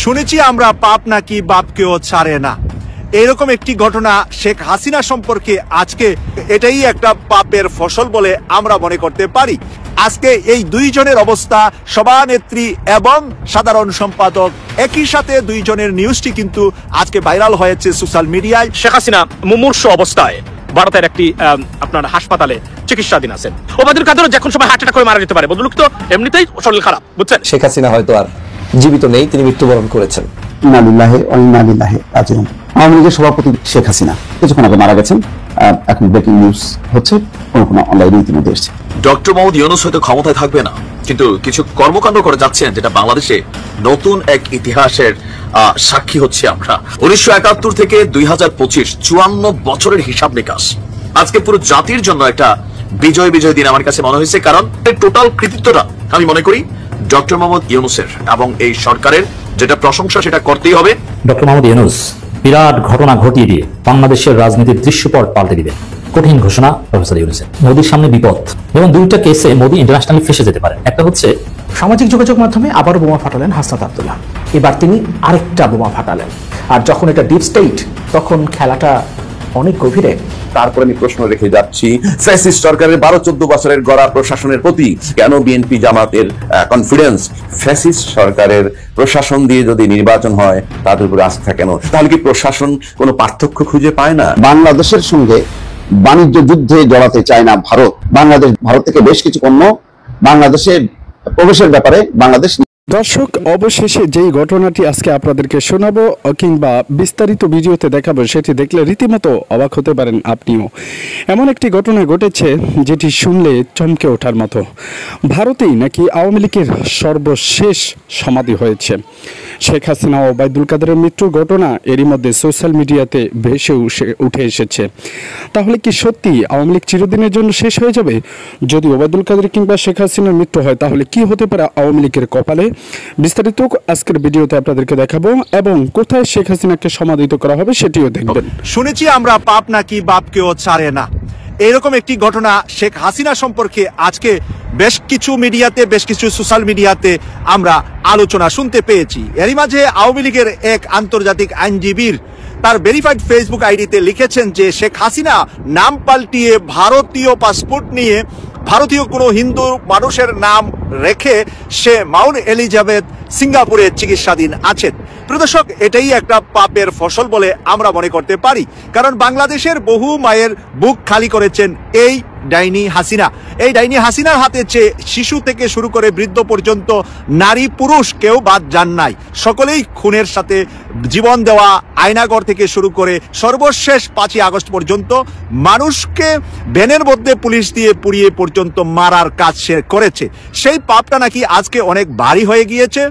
শুনেছি আমরা পাপ নাকি বাপকেও ছাড়ে না, এরকম একটি ঘটনা শেখ হাসিনা সম্পর্কে আজকে এটাই একটা পাপের ফসল বলে আমরা মনে করতে পারি। আজকে এই দুইজনের অবস্থা, সভানেত্রী এবং সাধারণ সম্পাদক একই সাথে দুইজনের নিউজটি কিন্তু আজকে ভাইরাল হয়েছে সোশ্যাল মিডিয়ায়। শেখ হাসিনা মুমূর্ষু অবস্থায় ভারতের একটি আপনার হাসপাতালে চিকিৎসাধীন আছেন। ওবায়দুল কাদেরও যখন সময় হার্ট অ্যাটাক করে মারা যেতে পারে, বদলুক তো এমনিতেই শরীর খারাপ, বুঝছেন। শেখ হাসিনা হয়তো আর জীবিত নেই, তিনি মৃত্যুবরণ করেছেন। ইন্না লিল্লাহি ওয়া ইন্না ইলাইহি রাজিউন। আওয়ামী লীগের সভাপতি শেখ হাসিনা কিছুক্ষণ আগে মারা গেছেন। এখন ব্রেকিং নিউজ হচ্ছে, কোনো অনলাইনে ইতিমধ্যে এসেছে। ডক্টর মোহাম্মদ ইউনূস হয়তো ক্ষমতায় থাকবে না, কিন্তু কিছু কর্মকাণ্ড করে যাচ্ছেন যেটা বাংলাদেশে নতুন এক ইতিহাসের সাক্ষী হচ্ছে আমরা। 1971 থেকে 2025 54 বছরের হিসাব নিকাশ আজকে পুরো জাতির জন্য একটা বিজয় দিন আমার কাছে মনে হয়েছে। কারণ টোটাল কৃতিত্বটা আমি মনে করি ডক্টর মোহাম্মদ ইউনূসের, এবং এই সরকারের যেটা প্রশংসা সেটা করতেই হবে। ডক্টর মোহাম্মদ ইউনূস বিরাট ঘটনা ঘটিয়ে দিয়ে বাংলাদেশের রাজনীতির দৃশ্যপট পাল্টে দিবেন। কঠিন ঘোষণা প্রফেসর ইউনূসের। মোদির সামনে বিপদ, এবং দুইটা কেসে মোদি ইন্টারন্যাশনালি ফেসে যেতে পারেন। একটা হচ্ছে সামাজিক যোগাযোগ মাধ্যমে আবারও বোমা ফাটালেন হাসনাত আব্দুল্লাহ, এবার তিনি আরেকটা বোমা ফাটালেন। আর যখন এটা ডিপ স্টেট, তখন খেলাটা অনেক গভীরে। তারপরে আমি প্রশ্ন রেখে যাচ্ছি, ফ্যাসিস্ট সরকারের 12-14 বছরের গড়া প্রশাসনের প্রতি কেন বিএনপি জামাতের কনফিডেন্স? ফ্যাসিস্ট সরকারের প্রশাসন দিয়ে যদি নির্বাচন হয় তাদের উপর আস্থা কেন? তাহলে কি প্রশাসন কোনো পার্থক্য খুঁজে পায় না? বাংলাদেশের সঙ্গে বাণিজ্য যুদ্ধে জড়াতে চায় না ভারত। ভারত থেকে বেশ কিছু পণ্য বাংলাদেশে প্রবেশের ব্যাপারে বাংলাদেশ। দর্শক, অবশেষে যেই ঘটনাটি আজকে আপনাদেরকে শোনাবো কিংবা বিস্তারিত ভিডিওতে দেখাবো, সেটি দেখলে রীতিমতো অবাক হতে পারেন আপনিও। এমন একটি ঘটনা ঘটেছে যেটি শুনলে চমকে ওঠার মতো। ভারতেই নাকি আওয়ামী লীগের সর্বশেষ সমাধি হয়েছে। শেখ হাসিনা ও ওবায়দুল কাদেরের মৃত্যুর ঘটনা এরই মধ্যে সোশ্যাল মিডিয়াতে ভেসে উঠে এসেছে। তাহলে কি সত্যি আওয়ামী লীগ চিরদিনের জন্য শেষ হয়ে যাবে? যদি ওবায়দুল কাদের কিংবা শেখ হাসিনার মৃত্যু হয়, তাহলে কি হতে পারে আওয়ামী লীগের কপালে? বিস্তারিত আজকের ভিডিওতে আপনাদেরকে দেখাবো, এবং কোথায় শেখ হাসিনাকে সমাধিত করা হবে সেটিও দেখবেন। শুনেছি আমরা পাপ নাকি বাপকেও ছাড়ে না, এরকম একটি ঘটনা শেখ হাসিনা সম্পর্কে আজকে বেশ কিছু মিডিয়াতে, বেশ কিছু সোশ্যাল মিডিয়াতে আমরা আলোচনা শুনতে পেয়েছি। এরই মাঝে আওয়ামী লীগের এক আন্তর্জাতিক আইনজীবীর তার ভেরিফাইড ফেসবুক আইডিতে লিখেছেন যে শেখ হাসিনা নাম পাল্টিয়ে ভারতীয় পাসপোর্ট নিয়ে ভারতীয় কোনো হিন্দু মানুষের নাম রেখে সে মাউন্ট এলিজাবেথ সিঙ্গাপুরে চিকিৎসাধীন আছেন। প্রিয় দর্শক, এটাই একটা পাপের ফসল বলে আমরা মনে করতে পারি। কারণ বাংলাদেশের বহু মায়ের বুক খালি করেছেন এই ডাইনি হাসিনা। এই ডাইনি হাসিনার হাতে চেয়ে শিশু থেকে শুরু করে বৃদ্ধ পর্যন্ত নারী পুরুষ কেউ বাদ যান নাই। সকলেই খুনের সাথে জীবন দেওয়া, আয়নাগর থেকে শুরু করে সর্বশেষ 5ই আগস্ট পর্যন্ত মানুষকে ভ্যানের মধ্যে পুলিশ দিয়ে পুড়িয়ে পর্যন্ত মারার কাজ সে করেছে। সেই পাপটা নাকি আজকে অনেক ভারী হয়ে গিয়েছে।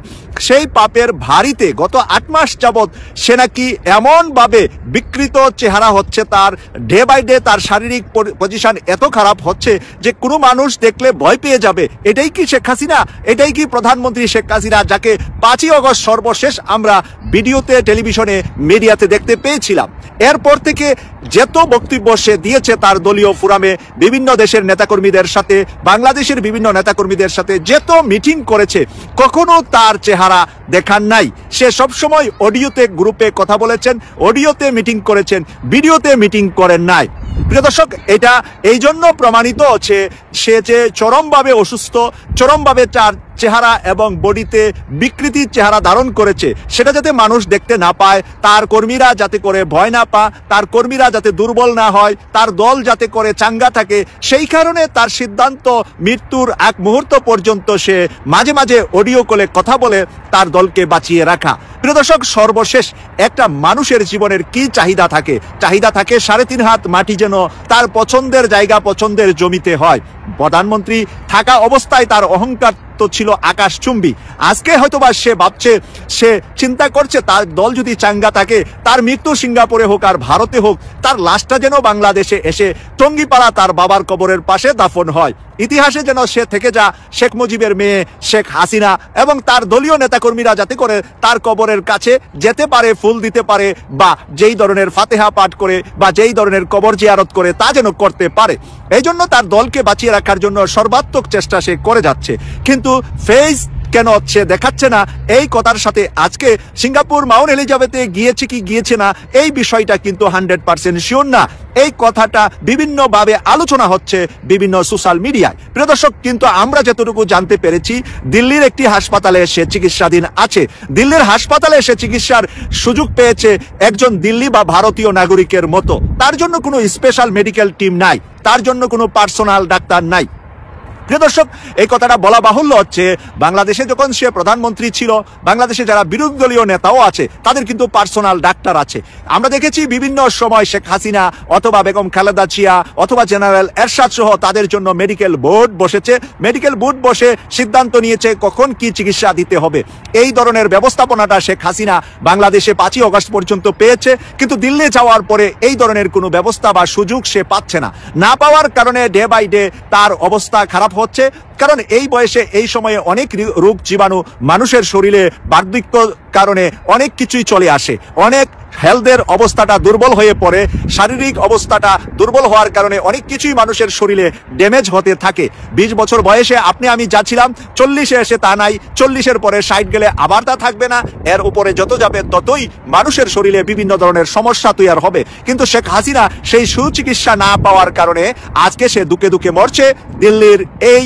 সেই পাপের ভারীতে গত 8 মাস যাবৎ সে নাকি এমনভাবে বিকৃত চেহারা হচ্ছে, তার ডে বাই ডে তার শারীরিক পজিশন এত খারাপ হচ্ছে যে কোনো মানুষ দেখলে ভয় পেয়ে যাবে। এটাই কি শেখ হাসিনা? এটাই কি প্রধানমন্ত্রী শেখ হাসিনা, যাকে 5ই আগস্ট সর্বশেষ আমরা ভিডিওতে, টেলিভিশনে, মিডিয়াতে দেখতে পেয়েছিলাম? এরপর থেকে যত বক্তব্য সে দিয়েছে তার দলীয় ফোরামে, বিভিন্ন দেশের নেতাকর্মীদের সাথে, বাংলাদেশের বিভিন্ন নেতাকর্মীদের সাথে যত মিটিং করেছে, কখনো তার চেহারা দেখান নাই। সে সবসময় অডিওতে গ্রুপে কথা বলেছেন, অডিওতে মিটিং করেছেন, ভিডিওতে মিটিং করেন নাই। প্রিয় দর্শক, এটা এই জন্য প্রমাণিত হচ্ছে সে যে চরমভাবে অসুস্থ, চরমভাবে তার চেহারা এবং বডিতে বিকৃতির চেহারা ধারণ করেছে, সেটা যাতে মানুষ দেখতে না পায়, তার কর্মীরা যাতে করে ভয় না পায়, তার কর্মীরা যাতে দুর্বল না হয়, তার দল যাতে করে চাঙ্গা থাকে, সেই কারণে তার সিদ্ধান্ত মৃত্যুর এক মুহূর্ত পর্যন্ত সে মাঝে মাঝে অডিও কলে কথা বলে তার দলকে বাঁচিয়ে রাখা। প্রিয় দর্শক, সর্বশেষ একটা মানুষের জীবনের কি চাহিদা থাকে? চাহিদা থাকে 3.5 হাত মাটি যেন তার পছন্দের জায়গা, পছন্দের জমিতে হয়। প্রধানমন্ত্রী থাকা অবস্থায় তার অহংকার তো ছিল আকাশচুম্বী। আজকে হয়তোবা সে ভাবছে, সে চিন্তা করছে তার দল যদি চাঙ্গা থাকে, তার মৃত্যু সিঙ্গাপুরে হোক আর ভারতে হোক, তার লাশটা যেন বাংলাদেশে এসে টঙ্গিপাড়া তার বাবার কবরের পাশে দাফন হয়। ইতিহাসে যেন সে থেকে যা শেখ মুজিবের মেয়ে শেখ হাসিনা এবং তার দলীয় নেতাকর্মীরা যাতে করে তার কবরের কাছে যেতে পারে, ফুল দিতে পারে, বা যেই ধরনের ফাতেহা পাঠ করে বা যেই ধরনের কবর জিয়ারত করে তা যেন করতে পারে। এই জন্য তার দলকে বাঁচিয়ে রাখার জন্য সর্বাত্মক চেষ্টা সে করে যাচ্ছে। কিন্তু ফেস কেন হচ্ছে দেখাচ্ছে না, এই কথার সাথে আজকে সিঙ্গাপুর মাউন্ট এলিজাবেথে গিয়েছে কি গিয়েছে না এই বিষয়টা কিন্তু 100% শিওর না। এই কথাটা বিভিন্নভাবে আলোচনা হচ্ছে বিভিন্ন সোশ্যাল মিডিয়ায়। প্রিয় দর্শক, কিন্তু আমরা যতটুকু জানতে পেরেছি দিল্লির একটি হাসপাতালে সে চিকিৎসাধীন আছে। দিল্লির হাসপাতালে সে চিকিৎসার সুযোগ পেয়েছে একজন দিল্লি বা ভারতীয় নাগরিকের মতো। তার জন্য কোনো স্পেশাল মেডিকেল টিম নাই, তার জন্য কোনো পার্সোনাল ডাক্তার নাই। প্রিয় দর্শক, এই কথাটা বলা বাহুল্য হচ্ছে বাংলাদেশে যখন সে প্রধানমন্ত্রী ছিল, বাংলাদেশে যারা বিরোধী দলীয় নেতাও আছে তাদের কিন্তু পার্সোনাল ডাক্তার আছে। আমরা দেখেছি বিভিন্ন সময় শেখ হাসিনা অথবা বেগম খালেদা জিয়া অথবা জেনারেল এরশাদ সহ তাদের জন্য মেডিকেল বোর্ড বসেছে। মেডিকেল বোর্ড বসে সিদ্ধান্ত নিয়েছে কখন কি চিকিৎসা দিতে হবে। এই ধরনের ব্যবস্থাপনাটা শেখ হাসিনা বাংলাদেশে 5ই আগস্ট পর্যন্ত পেয়েছে, কিন্তু দিল্লি যাওয়ার পরে এই ধরনের কোনো ব্যবস্থা বা সুযোগ সে পাচ্ছে না। না পাওয়ার কারণে ডে বাই ডে তার অবস্থা খারাপ হচ্ছে। কারণ এই বয়সে এই সময়ে অনেক রোগ জীবাণু মানুষের শরীরে বার্ধক্য কারণে অনেক কিছুই চলে আসে, অনেক হেলথের অবস্থাটা দুর্বল হয়ে পড়ে, শারীরিক অবস্থাটা দুর্বল হওয়ার কারণে অনেক কিছুই মানুষের শরীরে ড্যামেজ হতে থাকে। 20 বছর বয়সে আপনি আমি যাচ্ছিলাম, 40-এ এসে তা নাই, 40-এর পরে 60 গেলে আবার তা থাকবে না। এর উপরে যত যাবে ততই মানুষের শরীরে বিভিন্ন ধরনের সমস্যা তৈরি হবে। কিন্তু শেখ হাসিনা সেই সুচিকিৎসা না পাওয়ার কারণে আজকে সে দুকে দুকে মরছে দিল্লির এই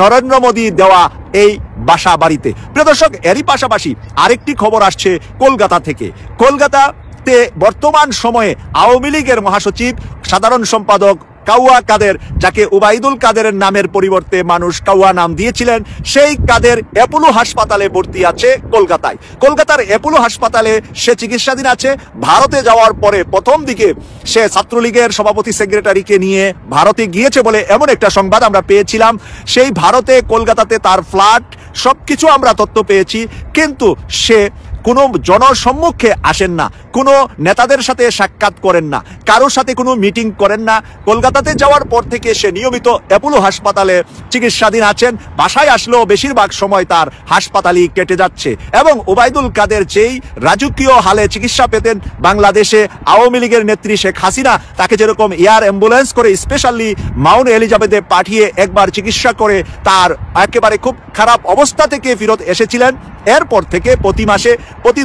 নরেন্দ্র মোদী দেওয়া এই বাসা বাড়িতে। প্রিয় দর্শক, এরই পাশাপাশি আরেকটি খবর আসছে কলকাতা থেকে। কলকাতাতে বর্তমান সময়ে আওয়ামী লীগের মহাসচিব সাধারণ সম্পাদক কাউয়া কাদের, যাকে উবাইদুল কাদেরের নামের পরিবর্তে মানুষ কাউয়া নাম দিয়েছিলেন, সেই কাদের অ্যাপোলো হাসপাতালে ভর্তি আছে কলকাতায়। কলকাতার অ্যাপোলো হাসপাতালে সে চিকিৎসাধীন আছে। ভারতে যাওয়ার পরে প্রথম দিকে সে ছাত্রলীগের সভাপতি সেক্রেটারিকে নিয়ে ভারতে গিয়েছে বলে এমন একটা সংবাদ আমরা পেয়েছিলাম। সেই ভারতে কলকাতাতে তার ফ্ল্যাট সবকিছু আমরা তথ্য পেয়েছি, কিন্তু সে কোনো জনসম্মুখে আসেন না, কোনো নেতাদের সাথে সাক্ষাৎ করেন না, কারোর সাথে কোনো মিটিং করেন না। কলকাতাতে যাওয়ার পর থেকে সে নিয়মিত অ্যাপোলো হাসপাতালে চিকিৎসাধীন আছেন। বাসায় আসলেও বেশিরভাগ সময় তার হাসপাতালই কেটে যাচ্ছে। এবং ওবায়দুল কাদের যেই রাজকীয় হালে চিকিৎসা পেতেন বাংলাদেশে আওয়ামী লীগের নেত্রী শেখ হাসিনা তাকে যেরকম এয়ার অ্যাম্বুলেন্স করে স্পেশালি মাউন্ট এলিজাবেথে পাঠিয়ে একবার চিকিৎসা করে তার একেবারে খুব খারাপ অবস্থা থেকে ফেরত এসেছিলেন, এরপর থেকে প্রতি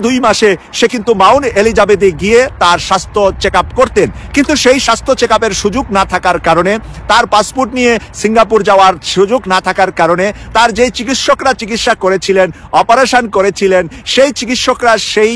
2 মাসে সে কিন্তু মাউন্ট এলিজাবেথে গিয়ে তার স্বাস্থ্য চেক আপ করতেন। কিন্তু সেই স্বাস্থ্য চেক আপের সুযোগ না থাকার কারণে, তার পাসপোর্ট নিয়ে সিঙ্গাপুর যাওয়ার সুযোগ না থাকার কারণে, তার যে চিকিৎসকরা চিকিৎসা করেছিলেন, অপারেশন করেছিলেন, সেই চিকিৎসকরা সেই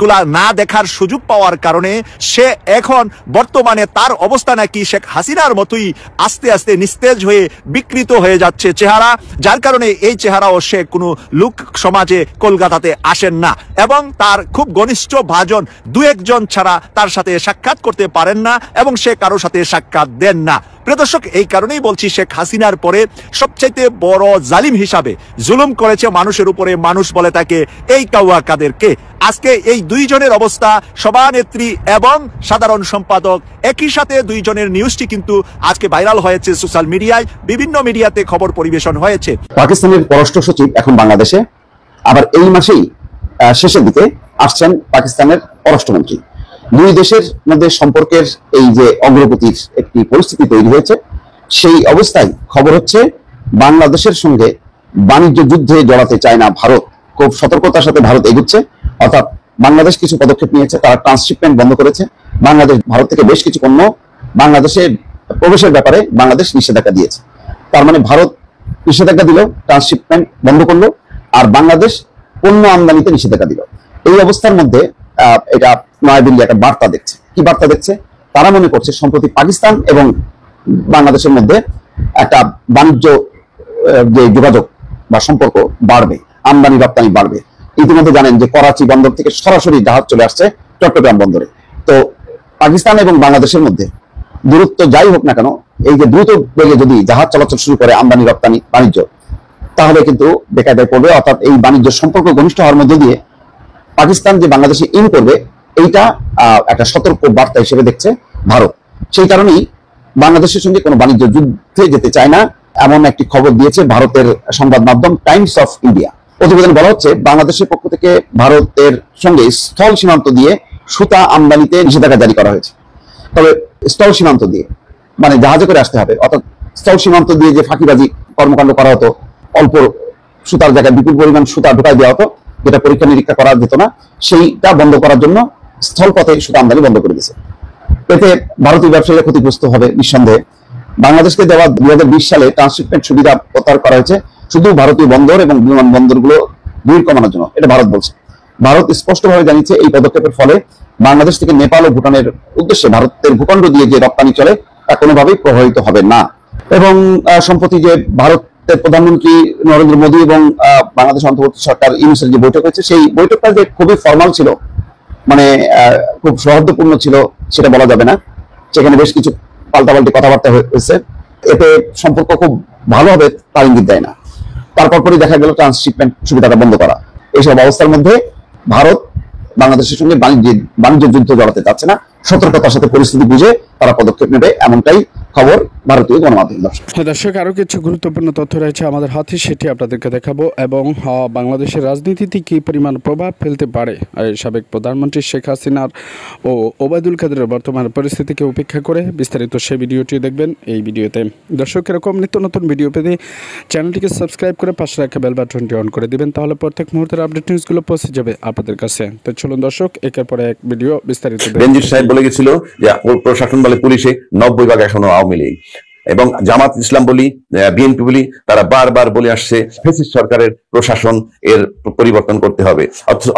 গুলা না দেখার সুযোগ পাওয়ার কারণে সে এখন বর্তমানে তার অবস্থা নাকি শেখ হাসিনার মতোই আস্তে আস্তে নিস্তেজ হয়ে বিকৃত হয়ে যাচ্ছে চেহারা, যার কারণে এই চেহারাও সে কোনো লোক সমাজে কলকাতাতে আসেন না এবং তার খুব ঘনিষ্ঠ ভাজন 2-1 জন ছাড়া তার সাথে সাক্ষাৎ করতে পারেন না এবং সে কারোর সাথে সাক্ষাৎ দেন না। প্রিয় দর্শক, এই কারণেই বলছি শেখ হাসিনার পরে সবচাইতে বড় জালিম হিসাবে জুলুম করেছে মানুষের উপরে মানুষ বলে তাকে এই কাউয়া কাদেরকে। আজকে এই 2 জনের অবস্থা, সভানেত্রী এবং সাধারণ সম্পাদক, একই সাথে 2 জনের নিউজটি কিন্তু আজকে ভাইরাল হয়েছে সোশ্যাল মিডিয়ায়, বিভিন্ন মিডিয়াতে খবর পরিবেশন হয়েছে। পাকিস্তানের পররাষ্ট্র সচিব এখন বাংলাদেশে, আবার এই মাসেই শেষের দিকে আসছেন পাকিস্তানের পররাষ্ট্রমন্ত্রী। 2 দেশের মধ্যে সম্পর্কের এই যে অগ্রগতির একটি পরিস্থিতি তৈরি হয়েছে, সেই অবস্থায় খবর হচ্ছে বাংলাদেশের সঙ্গে বাণিজ্য যুদ্ধে জড়াতে চায় না ভারত। খুব সতর্কতার সাথে ভারত এগুচ্ছে, অর্থাৎ বাংলাদেশ কিছু পদক্ষেপ নিয়েছে। তারা ট্রান্সশিপমেন্ট বন্ধ করেছে। বাংলাদেশ ভারত থেকে বেশ কিছু পণ্য বাংলাদেশে প্রবেশের ব্যাপারে বাংলাদেশ নিষেধাজ্ঞা দিয়েছে। তার মানে ভারত নিষেধাজ্ঞা দিল, ট্রান্সশিপমেন্ট বন্ধ করলো, আর বাংলাদেশ পণ্য আমদানিতে নিষেধাজ্ঞা দিল। এই অবস্থার মধ্যে এটা নয়াদিল্লি একটা বার্তা দেখছে। কি বার্তা দেখছে? তারা মনে করছে সম্প্রতি পাকিস্তান এবং বাংলাদেশের মধ্যে একটা বাণিজ্য যে যোগাযোগ বা সম্পর্ক বাড়বে, আমদানি রপ্তানি বাড়বে। ইতিমধ্যে জানেন যে করাচি বন্দর থেকে সরাসরি জাহাজ চলে আসছে চট্টগ্রাম বন্দরে। তো পাকিস্তান এবং বাংলাদেশের মধ্যে দূরত্ব যাই হোক না কেন, এই যে দ্রুত বেগে যদি জাহাজ চলাচল শুরু করে আমদানি রপ্তানি বাণিজ্য, তাহলে কিন্তু বেকায়দায় পড়বে। অর্থাৎ এই বাণিজ্য সম্পর্ক ঘনিষ্ঠ হওয়ার মধ্যে দিয়ে পাকিস্তান যে বাংলাদেশে ইন করবে, এইটা একটা সতর্ক বার্তা হিসেবে দেখছে ভারত। সেই কারণেই বাংলাদেশের সঙ্গে কোনো বাণিজ্য যুদ্ধে যেতে চায় না, এমন একটি খবর দিয়েছে ভারতের সংবাদ মাধ্যম টাইমস অফ ইন্ডিয়া। প্রতিবেদনে বলা হচ্ছে বাংলাদেশের পক্ষ থেকে ভারতের সঙ্গে স্থল সীমান্ত দিয়ে সুতা আমদানিতে নিষেধাজ্ঞা জারি করা হয়েছে। তবে স্থল সীমান্ত দিয়ে মানে জাহাজে করে আসতে হবে, অর্থাৎ স্থল সীমান্ত দিয়ে যে ফাঁকিবাজি কর্মকাণ্ড করা হতো অল্প সুতার জায়গায় বিপুল পরিমাণ সুতা ঢোকাই দেওয়া হতো, যেটা পরীক্ষা নিরীক্ষা করা যেত না, সেইটা বন্ধ করার জন্য স্থলপথে সুতা আমদানি বন্ধ করে দিয়েছে। এতে ভারতীয় ব্যবসায়ীরা ক্ষতিগ্রস্ত হবে নিঃসন্দেহে। বাংলাদেশকে দেওয়া 2020 সালে ট্রান্সশিপমেন্ট সুবিধা প্রত্যাহার করা হয়েছে শুধু ভারতীয় বন্দর এবং বিমান বন্দরগুলো ভিড় কমানোর জন্য, এটা ভারত বলছে। ভারত স্পষ্টভাবে জানিয়েছে এই পদক্ষেপের ফলে বাংলাদেশ থেকে নেপাল ও ভুটানের উদ্দেশ্যে ভারতের ভূখণ্ড দিয়ে যে রপ্তানি চলে তা কোনোভাবেই প্রভাবিত হবে না। এবং সম্প্রতি যে ভারতের প্রধানমন্ত্রী নরেন্দ্র মোদী এবং বাংলাদেশ অন্তর্বর্তী সরকার ইউনুসের যে বৈঠক হয়েছে, সেই বৈঠকটা যে খুবই ফর্মাল ছিল, মানে খুব সৌহার্দ্যপূর্ণ ছিল সেটা বলা যাবে না। সেখানে বেশ কিছু পাল্টাপাল্টি কথাবার্তা হয়েছে, এতে সম্পর্ক খুব ভালো হবে তার ইঙ্গিত দেয় না। তারপর পরে দেখা গেল ট্রান্সশিপমেন্ট সুবিধাটা বন্ধ করা। এইসব অবস্থার মধ্যে ভারত বাংলাদেশের সঙ্গে বাণিজ্য যুদ্ধ জড়াতে চাচ্ছে না, সতর্কতার সাথে পরিস্থিতি বুঝে তারা পদক্ষেপ নেবে, এমনটাই খবর ভারতীয় গণমাধ্যম। দর্শক, আরো কিছু গুরুত্বপূর্ণ তথ্য রয়েছে আমাদের হাতে, সেটি আপনাদেরকে দেখাবো। এবং বাংলাদেশের রাজনীতিতে কি পরিমাণ প্রভাব ফেলতে পারে সাবেক প্রধানমন্ত্রী শেখ হাসিনার ও ওবায়দুল কাদেরের বর্তমান পরিস্থিতিকে উপেক্ষা করে বিস্তারিত সেই ভিডিওটি দেখবেন এই ভিডিওতে। দর্শক, এরকম নিত্য নতুন ভিডিও পেতে চ্যানেলটিকে সাবস্ক্রাইব করে পাশে রাখা বেল বাটনটি অন করে দিবেন, তাহলে প্রত্যেক মুহূর্তের আপডেট নিউজগুলো পৌঁছে যাবে আপনাদের কাছে। তো চলুন দর্শক, একের পর এক ভিডিও বিস্তারিত। বেনজির সাহেব বলে গেছিল যে প্রশাসন বলে পুলিশে 90% এখনো আওয়ামী লীগ, এবং জামাত ইসলাম বলি, বিএনপি বলি, তারা বারবার বলে আসছে ফ্যাসিস্ট সরকারের প্রশাসন এর পরিবর্তন করতে হবে।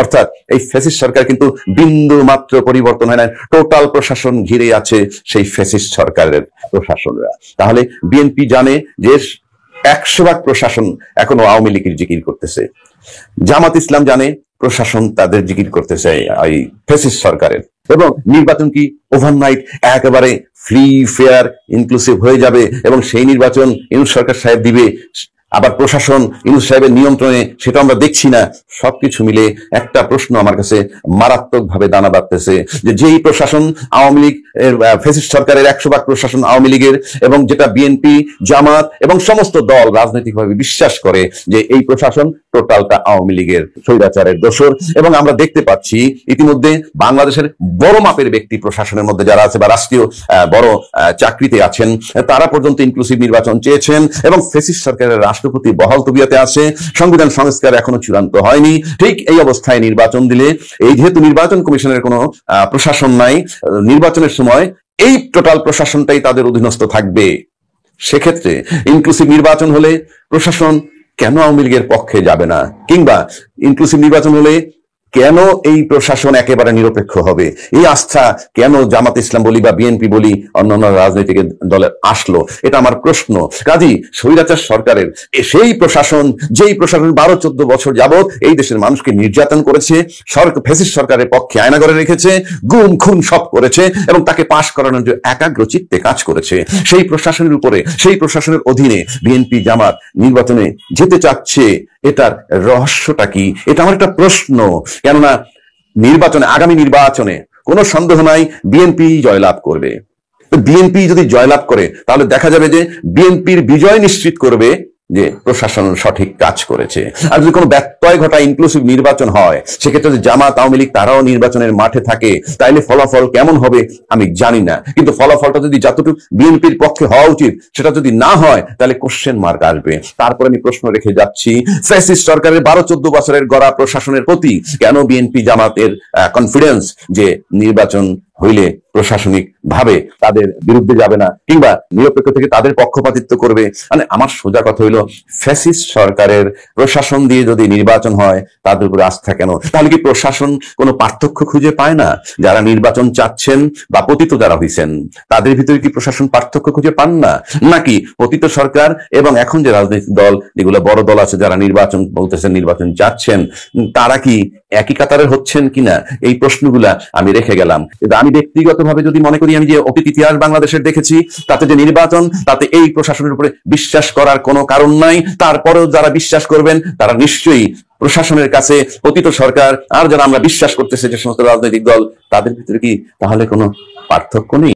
অর্থাৎ এই ফ্যাসিস্ট সরকার কিন্তু বিন্দু মাত্র পরিবর্তন হয় না, টোটাল প্রশাসন ঘিরে আছে সেই ফ্যাসিস্ট সরকারের প্রশাসনরা। তাহলে বিএনপি জানে যে 100% প্রশাসন এখনো আওয়ামী লীগের জিকির করতেছে, জামাত ইসলাম জানে প্রশাসন তাদের জিকির করতেছে এই ফ্যাসিস্ট সরকারের, এবং নির্বাচন কি ওভারনাইট একেবারে ফ্রি ফেয়ার ইনক্লুসিভ হয়ে যাবে এবং সেই নির্বাচন ইউনূস সরকার সাহেব দিবে, আবার প্রশাসন ইউনূস সাহেবের নিয়ন্ত্রণে, সেটা আমরা দেখছি না। সবকিছু মিলে একটা প্রশ্ন আমার কাছে মারাত্মক ভাবে দানা বাঁধতেছে যে যেই প্রশাসন আওয়ামী লীগ ফ্যাসিস্ট সরকারের 100% প্রশাসন আওয়ামী লীগের, এবং যেটা বিএনপি, জামাত এবং সমস্ত দল রাজনৈতিকভাবে বিশ্বাস করে যে এই প্রশাসন টোটালটা আওয়ামী লীগের স্বৈরাচারের দোসর। এবং আমরা দেখতে পাচ্ছি ইতিমধ্যে বাংলাদেশের বড় মাপের ব্যক্তি প্রশাসনের মধ্যে যারা আছে বা রাষ্ট্রীয় বড় চাকরিতে আছেন, তারা পর্যন্ত ইনক্লুসিভ নির্বাচন চেয়েছেন, এবং ফ্যাসিস্ট সরকারের রাষ্ট্রপতি বহাল তবিয়তে আছে, সংবিধান সংস্কার এখনো চূড়ান্ত হয়নি। ঠিক এই অবস্থায় নির্বাচন দিলে, এই যেহেতু নির্বাচন কমিশনের কোনো প্রশাসন নাই, নির্বাচনের সময় এই টোটাল প্রশাসনটাই তাদের অধীনস্থ থাকবে। সেক্ষেত্রে ইনক্লুসিভ নির্বাচন হলে প্রশাসন কেন আওয়ামী লীগের পক্ষে যাবে না, কিংবা ইনক্লুসিভ নির্বাচন হলে কেন এই প্রশাসন একেবারে নিরপেক্ষ হবে? এই আস্থা কেন জামাত ইসলাম বলি বা বিএনপি বলি অন্যান্য রাজনৈতিক দলের আসলো? এটা আমার প্রশ্ন। কাজী স্বৈরাচার সরকারের সেই প্রশাসন, যেই প্রশাসন 12-14 বছর যাবৎ এই দেশের মানুষকে নির্যাতন করেছে, ফ্যাসিস্ট সরকারের পক্ষে আয়নাঘরে রেখেছে, গুম খুন সব করেছে, এবং তাকে পাশ করানোর জন্য একাগ্র চিত্তে কাজ করেছে, সেই প্রশাসনের উপরে, সেই প্রশাসনের অধীনে বিএনপি জামাত নির্বাচনে যেতে চাচ্ছে, এটার রহস্যটা কি? এটা আমার একটা প্রশ্ন। কেননা নির্বাচনে, আগামী নির্বাচনে কোনো সন্দেহ নাই বিএনপি জয়লাভ করবে। বিএনপি যদি জয়লাভ করে তাহলে দেখা যাবে যে বিএনপির বিজয় নিশ্চিত করবে যে প্রশাসন সঠিক কাজ করেছে। আর যদি কোনো ব্যত্যয় ঘটায় ইনক্লুসিভ নির্বাচন হয়, সেক্ষেত্রে যদি জামাত, আওয়ামী লীগ তারাও নির্বাচনের মাঠে থাকে, তাইলে ফলাফল কেমন হবে আমি জানি না। কিন্তু ফলাফলটা যদি যতটুকু বিএনপির পক্ষে হওয়া উচিত সেটা যদি না হয়, তাহলে কোশ্চেন মার্ক আসবে। তারপরে আমি প্রশ্ন রেখে যাচ্ছি, ফ্যাসিস্ট সরকারের 12-14 বছরের গড়া প্রশাসনের প্রতি কেন বিএনপি জামাতের কনফিডেন্স যে নির্বাচন হইলে প্রশাসনিক ভাবে তাদের বিরুদ্ধে যাবে না, কিংবা নিরপেক্ষ থেকে তাদের পক্ষপাতিত্ব করবে? মানে আমার সোজা কথা হইলো, ফ্যাসিস্ট সরকারের প্রশাসন দিয়ে যদি নির্বাচন হয় তাদের উপরে আস্থা কেন? তাহলে কি প্রশাসন কোনো পার্থক্য খুঁজে পায় না? যারা নির্বাচন চাচ্ছেন বা পতিত যারা হইছেন তাদের ভিতরে কি প্রশাসন পার্থক্য খুঁজে পান না? নাকি পতিত সরকার এবং এখন যে রাজনৈতিক দল, যেগুলো বড় দল আছে যারা নির্বাচন বলতেছেন, নির্বাচন চাচ্ছেন, তারা কি একই কাতারের হচ্ছেন কিনা? এই প্রশ্নগুলা আমি রেখে গেলাম। কিন্তু আমি ব্যক্তিগতভাবে যদি মনে করি, আমি যে অতীত ইতিহাস বাংলাদেশের দেখেছি, তাতে যে নির্বাচন, তাতে এই প্রশাসনের উপরে বিশ্বাস করার কোনো কারণ নাই। তারপরেও যারা বিশ্বাস করবেন তারা নিশ্চয়ই প্রশাসনের কাছে, পতিত সরকার আর যারা আমরা বিশ্বাস করতেছে যে সমস্ত রাজনৈতিক দল, তাদের ভিতরে কি তাহলে কোনো পার্থক্য নেই?